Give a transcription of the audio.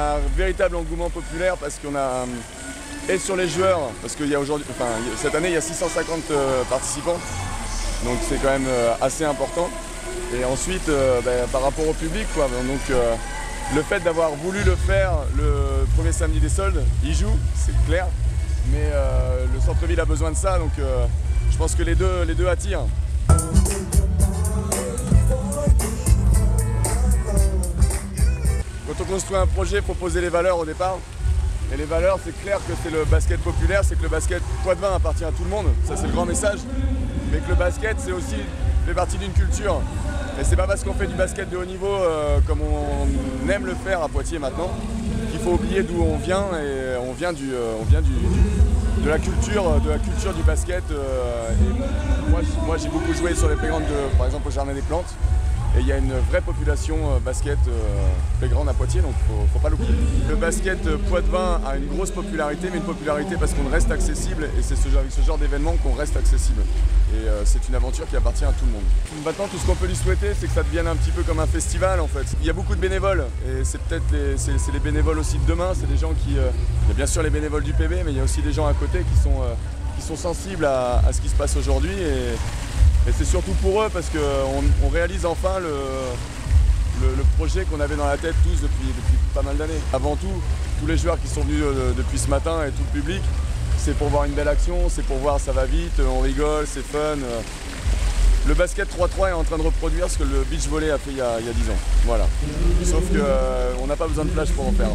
a un véritable engouement populaire parce qu'on a, et sur les joueurs, parce qu'il y a aujourd'hui, enfin, cette année il y a 650 participants, donc c'est quand même assez important. Et ensuite, par rapport au public, quoi. Donc le fait d'avoir voulu le faire le premier samedi des soldes, il joue, c'est clair, mais le centre-ville a besoin de ça, donc je pense que les deux attirent. Quand on construit un projet, il faut poser les valeurs au départ. Et les valeurs, c'est clair que c'est le basket populaire, c'est que le basket Poitevin appartient à tout le monde, ça c'est le grand message. Mais que le basket, c'est aussi fait partie d'une culture. Et c'est pas parce qu'on fait du basket de haut niveau comme on aime le faire à Poitiers maintenant qu'il faut oublier d'où on vient, et on vient de la culture du basket. Et moi j'ai beaucoup joué sur les playgrounds par exemple au Jardin des Plantes. Et il y a une vraie population basket playground à Poitiers, donc faut pas l'oublier. Le basket Poitevin a une grosse popularité, mais une popularité parce qu'on reste accessible, et c'est avec ce genre d'événement qu'on reste accessible. Et c'est une aventure qui appartient à tout le monde. Maintenant, tout ce qu'on peut lui souhaiter, c'est que ça devienne un petit peu comme un festival en fait. Il y a beaucoup de bénévoles, et c'est peut-être les bénévoles aussi de demain, c'est des gens qui... il y a bien sûr les bénévoles du PB, mais il y a aussi des gens à côté qui sont sensibles à ce qui se passe aujourd'hui. Et c'est surtout pour eux parce qu'on réalise enfin le projet qu'on avait dans la tête tous depuis pas mal d'années. Avant tout, tous les joueurs qui sont venus depuis ce matin et tout le public, c'est pour voir une belle action, c'est pour voir ça va vite, on rigole, c'est fun. Le basket 3-3 est en train de reproduire ce que le beach volley a fait il y a 10 ans. Voilà. Sauf qu'on n'a pas besoin de plage pour en faire.